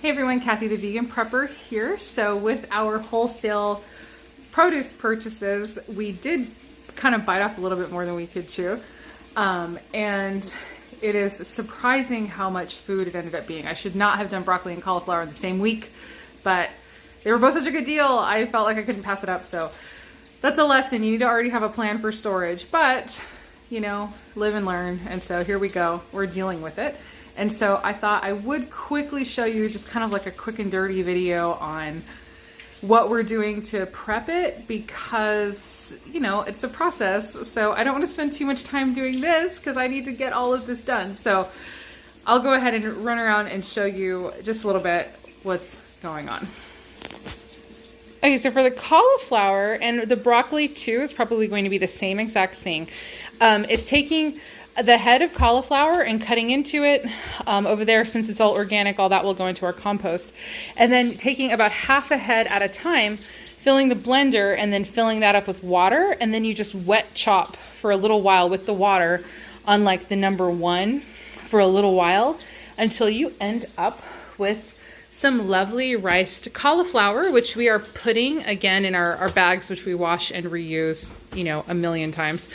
Hey everyone, Kathy the Vegan Prepper here. So with our wholesale produce purchases, we did kind of bite off a little bit more than we could chew. And it is surprising how much food it ended up being. I should not have done broccoli and cauliflower in the same week, but they were both such a good deal. I felt like I couldn't pass it up. So that's a lesson. You need to already have a plan for storage, but you know, live and learn. And so here we go. We're dealing with it. And so I thought I would quickly show you just kind of like a quick and dirty video on what we're doing to prep it, because, you know, it's a process. So I don't want to spend too much time doing this because I need to get all of this done. So I'll go ahead and run around and show you just a little bit what's going on. Okay, so for the cauliflower, and the broccoli too is probably going to be the same exact thing. It's taking the head of cauliflower and cutting into it over there, since it's all organic, all that will go into our compost. And then taking about half a head at a time, filling the blender and then filling that up with water. And then you just wet chop for a little while with the water on like the number 1 for a little while until you end up with some lovely riced cauliflower, which we are putting again in our bags, which we wash and reuse, you know, a million times.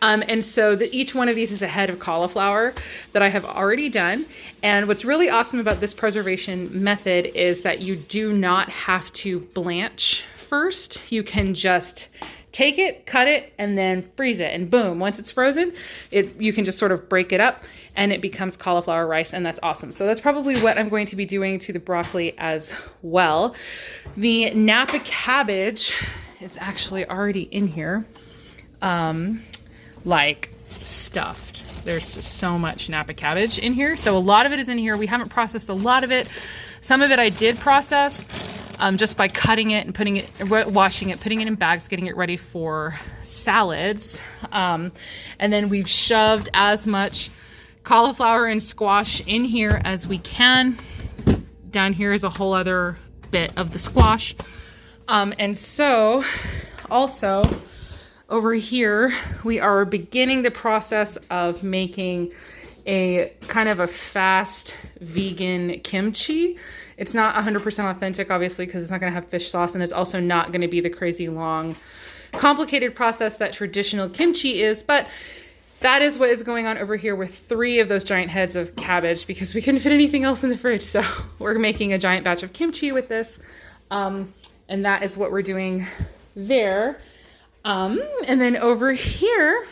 And so each one of these is a head of cauliflower that I have already done. And what's really awesome about this preservation method is that you do not have to blanch first. You can just take it, cut it, and then freeze it. And boom, once it's frozen, you can just sort of break it up and it becomes cauliflower rice, and that's awesome. So that's probably what I'm going to be doing to the broccoli as well. The Napa cabbage is actually already in here. Like stuffed. There's so much Napa cabbage in here. So a lot of it is in here. We haven't processed a lot of it. Some of it I did process just by cutting it and putting it, washing it, putting it in bags, getting it ready for salads. And then we've shoved as much cauliflower and squash in here as we can. Down here is a whole other bit of the squash. And so also, over here, we are beginning the process of making a kind of a fast vegan kimchi. It's not 100% authentic, obviously, because it's not going to have fish sauce, and it's also not going to be the crazy long, complicated process that traditional kimchi is, but that is what is going on over here with 3 of those giant heads of cabbage, because we couldn't fit anything else in the fridge. So we're making a giant batch of kimchi with this, and that is what we're doing there. And then over here,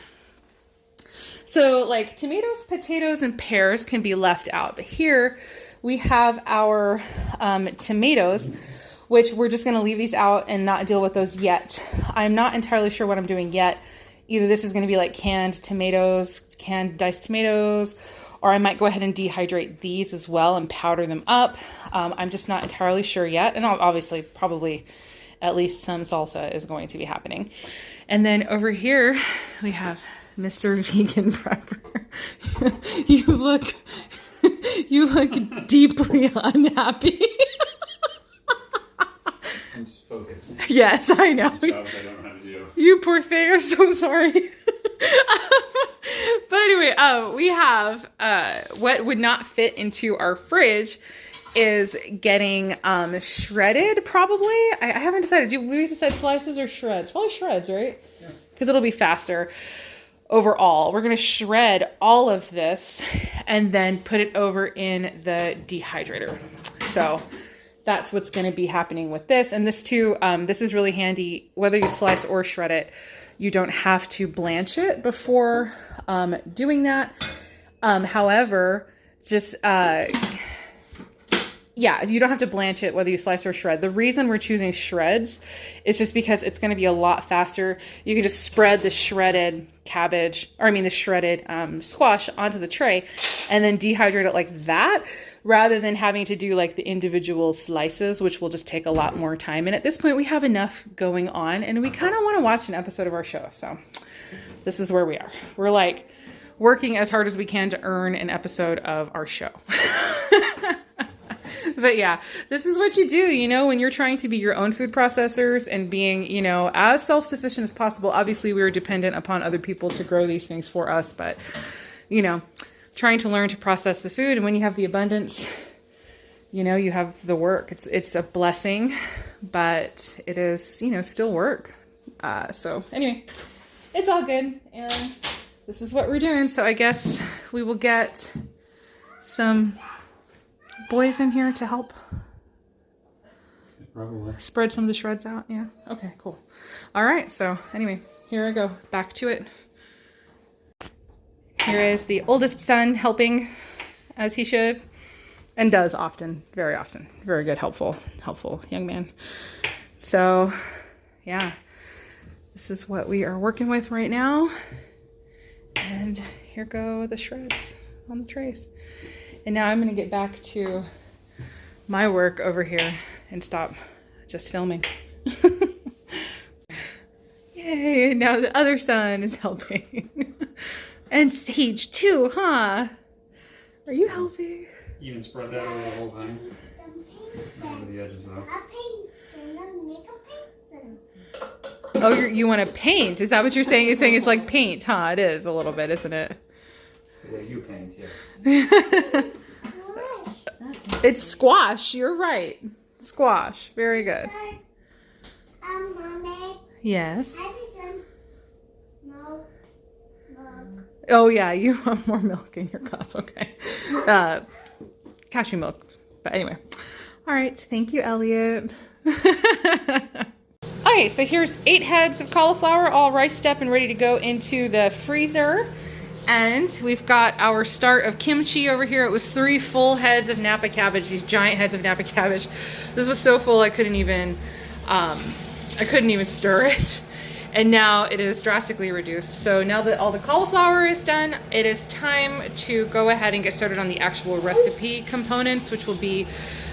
so like tomatoes, potatoes, and pears can be left out. But here we have our tomatoes, which we're just going to leave these out and not deal with those yet. I'm not entirely sure what I'm doing yet. Either this is going to be like canned tomatoes, canned diced tomatoes, or I might go ahead and dehydrate these as well and powder them up. I'm just not entirely sure yet. And obviously probably at least some salsa is going to be happening. And then over here, we have Mr. Vegan Prepper. You look deeply unhappy. I'm just focused. Yes, I know. Jobs I don't know how to do. You poor thing, I'm so sorry. But anyway, we have what would not fit into our fridge is getting shredded, probably. I haven't decided. Do we decide slices or shreds? Probably shreds, right? Yeah. Because it'll be faster overall. We're going to shred all of this and then put it over in the dehydrator. So that's what's going to be happening with this. And this too, this is really handy. Whether you slice or shred it, you don't have to blanch it before doing that. However, just... yeah, you don't have to blanch it whether you slice or shred. The reason we're choosing shreds is just because it's going to be a lot faster. You can just spread the shredded cabbage, or I mean the shredded squash onto the tray and then dehydrate it like that, rather than having to do like the individual slices, which will just take a lot more time. And at this point we have enough going on and we kind of want to watch an episode of our show. So this is where we are. We're like working as hard as we can to earn an episode of our show. But yeah, this is what you do, you know, when you're trying to be your own food processors and being, you know, as self-sufficient as possible. Obviously, we are dependent upon other people to grow these things for us, but, you know, trying to learn to process the food. And when you have the abundance, you know, you have the work. It's a blessing, but it is, you know, still work. So anyway, it's all good, and this is what we're doing. So I guess we will get some boys in here to help Probably. spread some of the shreds out. Yeah. Okay, cool. All right. So anyway, here I go. Back to it. Here is the oldest son helping as he should and does often, very often. Very good, helpful young man. So yeah, this is what we are working with right now. And here go the shreds on the trays. And now I'm going to get back to my work over here and stop just filming. Yay, now the other son is helping. And Sage too, huh? Are you helping? You even spread that over the whole time? Over the edges though. Oh, you want to paint? Is that what you're saying? You're saying it's like paint, huh? It is a little bit, isn't it? The way you paint, yes. It's squash. You're right. Squash. Very good. Mommy, Yes. I have some milk. Oh yeah, you want more milk in your cup. Okay. Cashew milk. But anyway. All right. Thank you, Elliot. Okay, so here's 8 heads of cauliflower all riced up and ready to go into the freezer. And we've got our start of kimchi over here. It was 3 full heads of Napa cabbage, these giant heads of Napa cabbage. This was so full I couldn't even stir it. And now it is drastically reduced. So now that all the cauliflower is done, it is time to go ahead and get started on the actual recipe components, which will be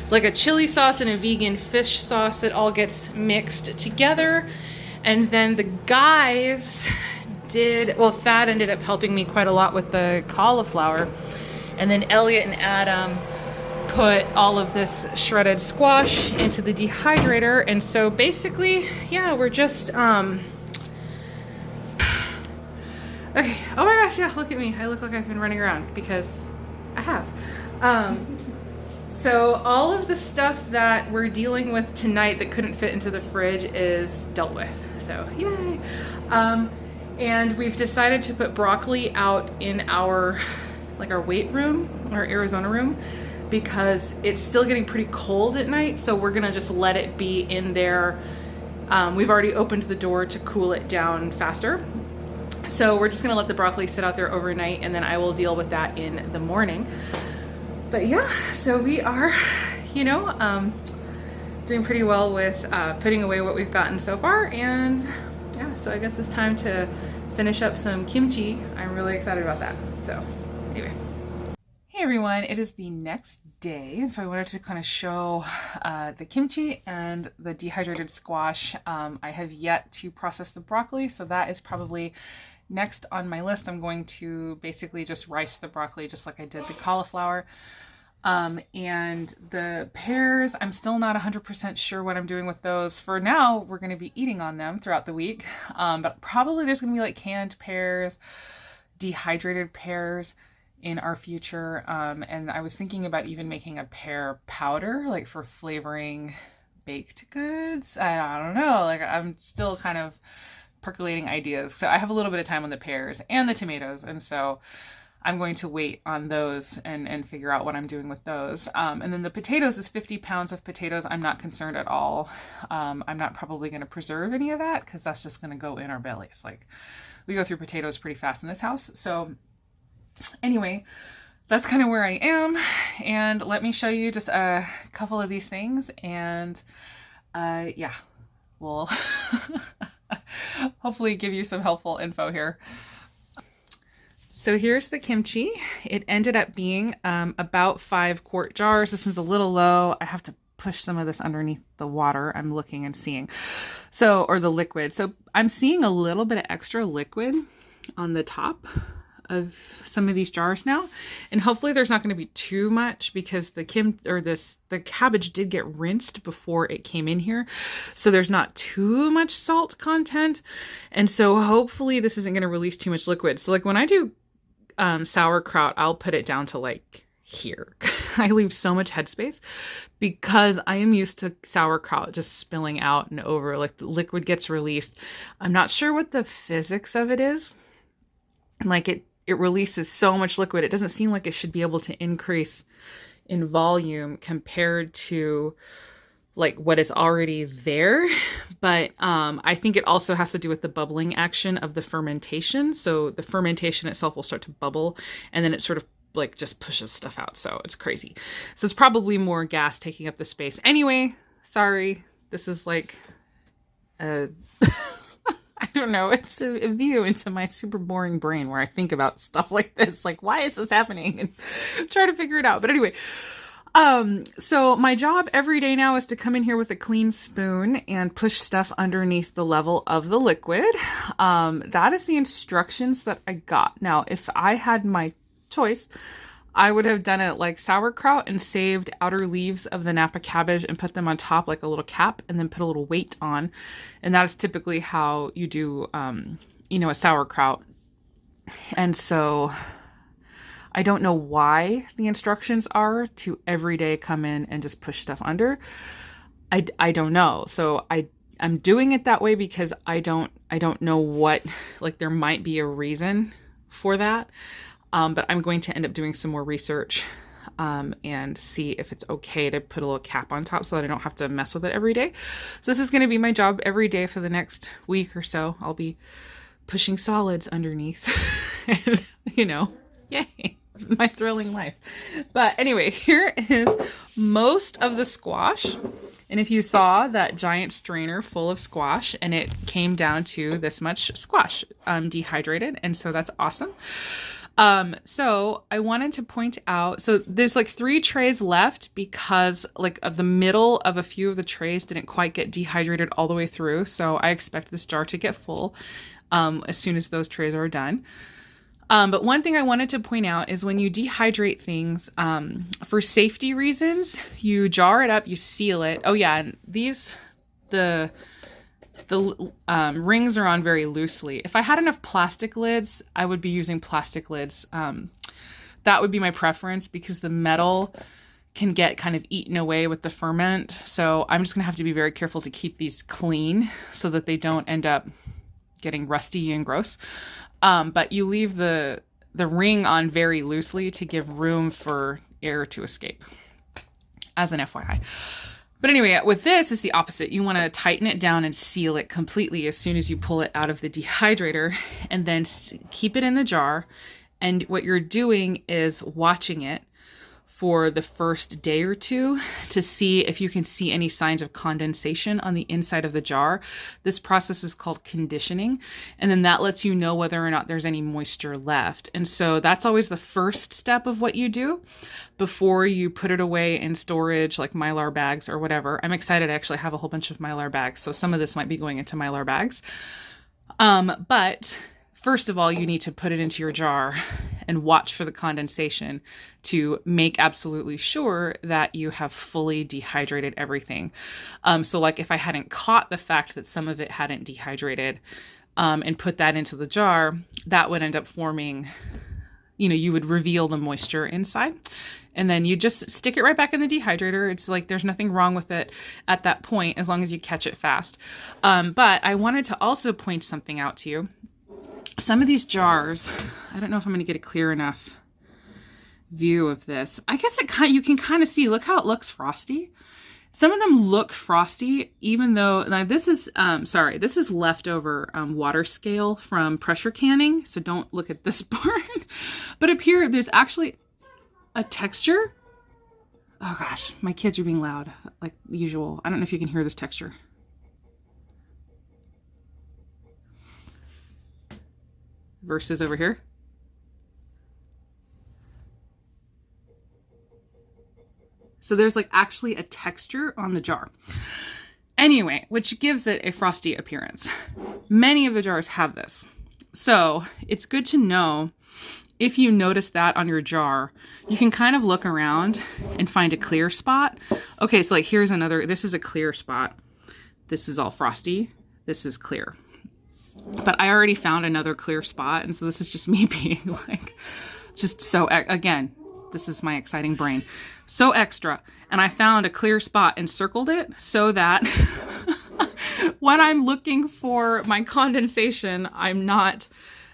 like a chili sauce and a vegan fish sauce that all gets mixed together. And then the guys Thad ended up helping me quite a lot with the cauliflower. And then Elliot and Adam put all of this shredded squash into the dehydrator. And so basically, yeah, we're just, okay. Oh my gosh, yeah, look at me. I look like I've been running around because I have. So all of the stuff that we're dealing with tonight that couldn't fit into the fridge is dealt with. So yay. And we've decided to put broccoli out in our weight room, our Arizona room, because it's still getting pretty cold at night. So we're gonna just let it be in there. We've already opened the door to cool it down faster. So we're just gonna let the broccoli sit out there overnight, and then I will deal with that in the morning. But yeah, so we are, you know, doing pretty well with putting away what we've gotten so far. And yeah, so I guess it's time to finish up some kimchi. I'm really excited about that. So anyway. Hey everyone, it is the next day. So I wanted to kind of show the kimchi and the dehydrated squash. I have yet to process the broccoli, so that is probably next on my list. I'm going to basically just rice the broccoli just like I did the cauliflower. And the pears, I'm still not 100% sure what I'm doing with those. For now, we're going to be eating on them throughout the week. But probably there's going to be like canned pears, dehydrated pears in our future. And I was thinking about even making a pear powder, like for flavoring baked goods. I don't know, like I'm still kind of percolating ideas. So I have a little bit of time on the pears and the tomatoes. And so I'm going to wait on those and figure out what I'm doing with those. And then the potatoes is 50 pounds of potatoes. I'm not concerned at all. I'm not probably going to preserve any of that because that's just going to go in our bellies. Like we go through potatoes pretty fast in this house. So anyway, that's kind of where I am. And let me show you just a couple of these things. And yeah, we'll hopefully give you some helpful info here. So here's the kimchi. It ended up being about 5 quart jars. This one's a little low. I have to push some of this underneath the water. I'm looking and seeing. So, or the liquid. So I'm seeing a little bit of extra liquid on the top of some of these jars now. And hopefully there's not going to be too much because the cabbage did get rinsed before it came in here. So there's not too much salt content. And so hopefully this isn't going to release too much liquid. So like when I do sauerkraut, I'll put it down to like here. I leave so much headspace because I am used to sauerkraut just spilling out and over, like the liquid gets released. I'm not sure what the physics of it is. Like it releases so much liquid. It doesn't seem like it should be able to increase in volume compared to like what is already there. But I think it also has to do with the bubbling action of the fermentation. So the fermentation itself will start to bubble and then it sort of like just pushes stuff out. So it's crazy. So it's probably more gas taking up the space. Anyway, sorry. This is like a I don't know. It's a view into my super boring brain where I think about stuff like this. Like, why is this happening? And try to figure it out. But anyway, so my job every day now is to come in here with a clean spoon and push stuff underneath the level of the liquid. That is the instructions that I got. Now, if I had my choice, I would have done it like sauerkraut and saved outer leaves of the Napa cabbage and put them on top like a little cap and then put a little weight on. And that is typically how you do, a sauerkraut. And so I don't know why the instructions are to every day come in and just push stuff under. I don't know. So I'm doing it that way because I don't know what, like there might be a reason for that. But I'm going to end up doing some more research and see if it's okay to put a little cap on top so that I don't have to mess with it every day. So this is going to be my job every day for the next week or so. I'll be pushing solids underneath. And, yay, my thrilling life. But anyway, here is most of the squash. And if you saw that giant strainer full of squash and it came down to this much squash dehydrated. And so that's awesome. So I wanted to point out, so there's like 3 trays left because like of the middle of a few of the trays didn't quite get dehydrated all the way through. So I expect this jar to get full, as soon as those trays are done. But one thing I wanted to point out is when you dehydrate things, for safety reasons, you jar it up, you seal it. Oh yeah. And the rings are on very loosely. If I had enough plastic lids, I would be using plastic lids. That would be my preference because the metal can get kind of eaten away with the ferment. So I'm just gonna have to be very careful to keep these clean so that they don't end up getting rusty and gross. But you leave the ring on very loosely to give room for air to escape, as an FYI. But anyway, with this is the opposite. You want to tighten it down and seal it completely as soon as you pull it out of the dehydrator and then keep it in the jar. And what you're doing is watching it for the first day or two to see if you can see any signs of condensation on the inside of the jar. This process is called conditioning. And then that lets you know whether or not there's any moisture left. And so that's always the first step of what you do before you put it away in storage, like Mylar bags or whatever. I'm excited. I actually have a whole bunch of Mylar bags. So some of this might be going into Mylar bags. But first of all, you need to put it into your jar and watch for the condensation to make absolutely sure that you have fully dehydrated everything. So like if I hadn't caught the fact that some of it hadn't dehydrated and put that into the jar, that would end up forming, you would reveal the moisture inside. And then you just stick it right back in the dehydrator. It's like there's nothing wrong with it at that point as long as you catch it fast. But I wanted to also point something out to you. Some of these jars, I don't know if I'm going to get a clear enough view of this. I guess you can kind of see, look how it looks frosty. Some of them look frosty, even though, now this is leftover water scale from pressure canning. So don't look at this part. But up here, there's actually a texture. Oh gosh, my kids are being loud like usual. I don't know if you can hear this texture. Versus over here. So there's like actually a texture on the jar. Anyway, which gives it a frosty appearance. Many of the jars have this. So it's good to know if you notice that on your jar, you can kind of look around and find a clear spot. Okay, so like here's another, this is a clear spot. This is all frosty. This is clear. But I already found another clear spot. And so this is just me being like, just so, again, this is my exciting brain, so extra. And I found a clear spot and circled it so that when I'm looking for my condensation, I'm not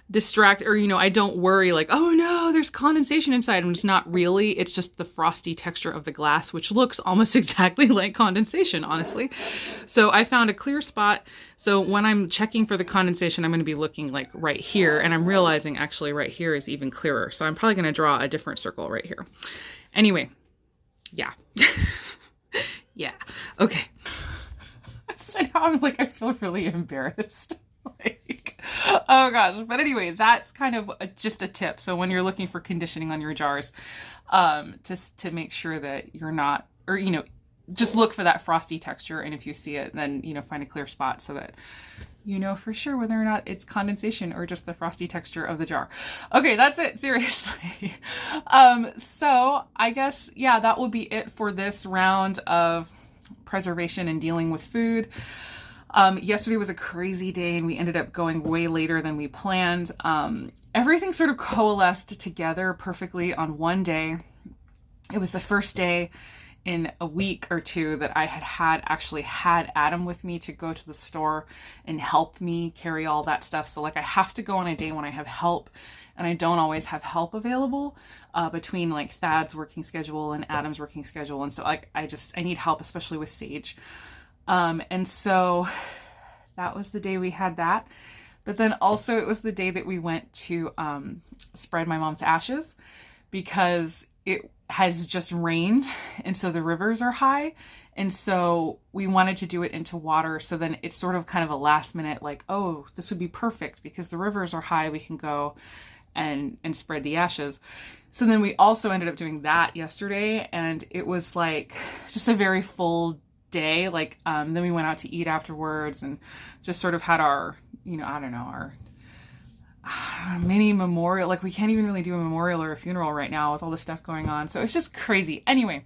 distracted, or, you know, I don't worry like, oh no, there's condensation inside. And it's not really, it's just the frosty texture of the glass, which looks almost exactly like condensation, honestly. So I found a clear spot. So when I'm checking for the condensation, I'm going to be looking like right here, and I'm realizing actually right here is even clearer. So I'm probably going to draw a different circle right here. Anyway, yeah. Yeah. Okay. So now I'm like, I feel really embarrassed. Like, oh gosh. But anyway, that's kind of just a tip. So when you're looking for conditioning on your jars, to make sure that you're not, or, you know, just look for that frosty texture. And if you see it, then, you know, find a clear spot so that you know for sure whether or not it's condensation or just the frosty texture of the jar. Okay, that's it. Seriously. So I guess, yeah, that will be it for this round of preservation and dealing with food. Yesterday was a crazy day and we ended up going way later than we planned. Everything sort of coalesced together perfectly on one day. It was the first day in a week or two that I actually had Adam with me to go to the store and help me carry all that stuff. So like I have to go on a day when I have help, and I don't always have help available between like Thad's working schedule and Adam's working schedule. And so like I need help, especially with Sage. And so that was the day we had that. But then also it was the day that we went to spread my mom's ashes, because it has just rained and so the rivers are high. And so we wanted to do it into water. So then it's sort of kind of a last minute, like, oh, this would be perfect because the rivers are high. We can go and spread the ashes. So then we also ended up doing that yesterday, and it was like just a very full day. Like, then we went out to eat afterwards and just sort of had our, you know, I don't know, our mini memorial. Like we can't even really do a memorial or a funeral right now with all this stuff going on. So it's just crazy. Anyway,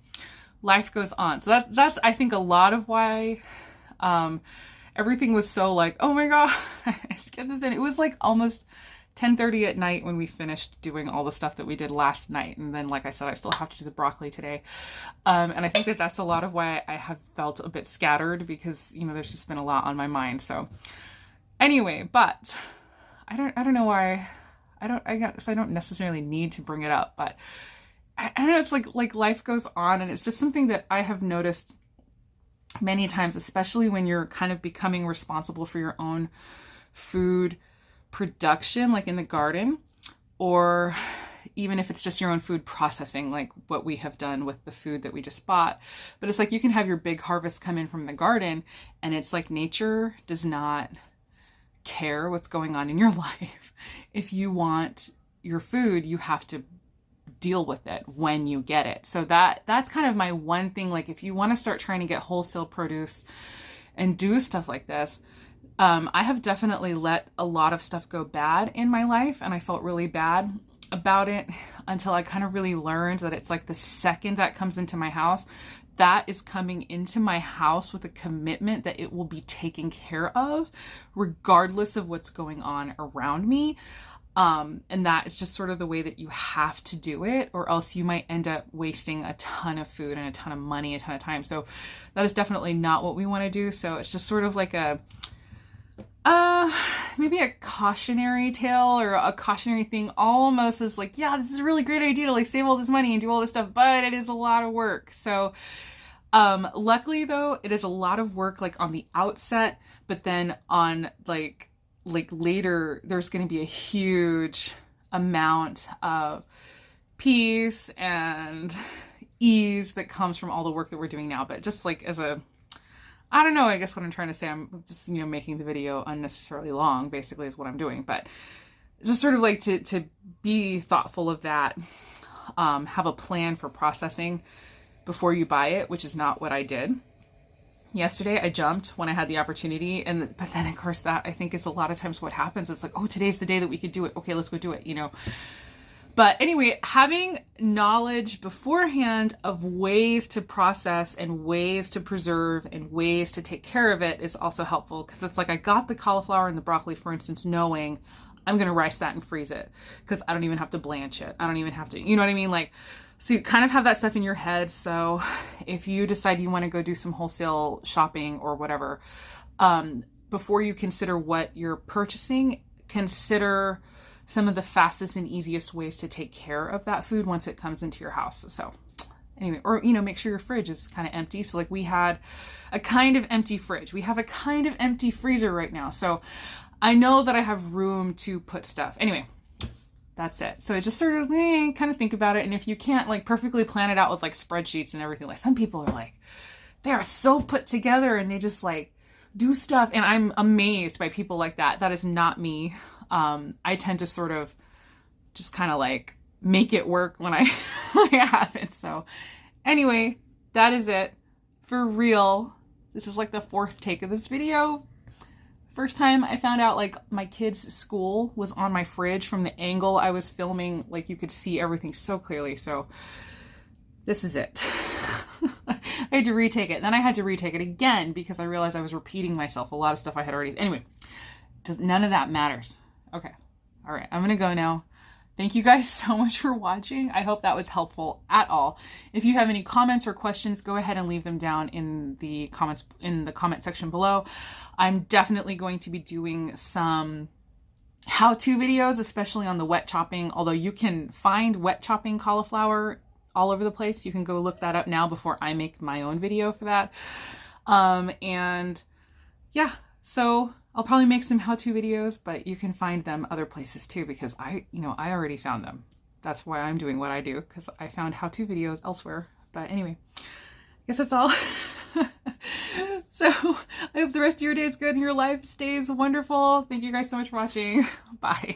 life goes on. So that's, I think, a lot of why, everything was so like, oh my God, I should get this in. It was like almost 10:30 at night when we finished doing all the stuff that we did last night. And then, like I said, I still have to do the broccoli today. And I think that that's a lot of why I have felt a bit scattered, because, you know, there's just been a lot on my mind. So anyway, but I don't know why I guess I don't necessarily need to bring it up, but I don't know. It's like life goes on, and it's just something that I have noticed many times, especially when you're kind of becoming responsible for your own food production, like in the garden, or even if it's just your own food processing, like what we have done with the food that we just bought. But it's like you can have your big harvest come in from the garden, and it's like nature does not care what's going on in your life. If you want your food, you have to deal with it when you get it. So that's kind of my one thing. Like if you want to start trying to get wholesale produce and do stuff like this, I have definitely let a lot of stuff go bad in my life, and I felt really bad about it until I kind of really learned that it's like the second that comes into my house, that is coming into my house with a commitment that it will be taken care of regardless of what's going on around me. And that is just sort of the way that you have to do it, or else you might end up wasting a ton of food and a ton of money, a ton of time. So that is definitely not what we want to do. So it's just sort of like maybe a cautionary tale, or a cautionary thing almost, is like, yeah, this is a really great idea to like save all this money and do all this stuff, but it is a lot of work. So luckily though, it is a lot of work like on the outset, but then on like later, there's going to be a huge amount of peace and ease that comes from all the work that we're doing now. But just like I don't know, I guess what I'm trying to say, I'm just, you know, making the video unnecessarily long, basically, is what I'm doing. But just sort of like to be thoughtful of that, have a plan for processing before you buy it, which is not what I did. Yesterday, I jumped when I had the opportunity, but then of course that I think is a lot of times what happens. It's like, oh, today's the day that we could do it. Okay, let's go do it, you know. But anyway, having knowledge beforehand of ways to process and ways to preserve and ways to take care of it is also helpful, because it's like I got the cauliflower and the broccoli, for instance, knowing I'm going to rice that and freeze it, because I don't even have to blanch it. I don't even have to, you know what I mean? Like, So you kind of have that stuff in your head. So if you decide you want to go do some wholesale shopping or whatever, before you consider what you're purchasing, consider some of the fastest and easiest ways to take care of that food once it comes into your house. So anyway, or, you know, make sure your fridge is kind of empty. So like we had a kind of empty fridge. We have a kind of empty freezer right now. So I know that I have room to put stuff. Anyway, that's it. So I just sort of kind of think about it. And if you can't like perfectly plan it out with like spreadsheets and everything, like some people are like, they are so put together and they just like do stuff. And I'm amazed by people like that. That is not me. I tend to sort of just kind of like make it work when I have it. So anyway, that is it for real. This is like the 4th take of this video. First time I found out like my kids' school was on my fridge from the angle I was filming, like you could see everything so clearly. So this is it. I had to retake it. Then I had to retake it again because I realized I was repeating myself. A lot of stuff I had already. Anyway, none of that matters. Okay. All right. I'm going to go now. Thank you guys so much for watching. I hope that was helpful at all. If you have any comments or questions, go ahead and leave them down in the comments, in the comment section below. I'm definitely going to be doing some how-to videos, especially on the wet chopping, although you can find wet chopping cauliflower all over the place. You can go look that up now before I make my own video for that. And yeah, so I'll probably make some how-to videos, but you can find them other places too, because I already found them. That's why I'm doing what I do, because I found how-to videos elsewhere. But anyway, I guess that's all. So I hope the rest of your day is good and your life stays wonderful. Thank you guys so much for watching. Bye.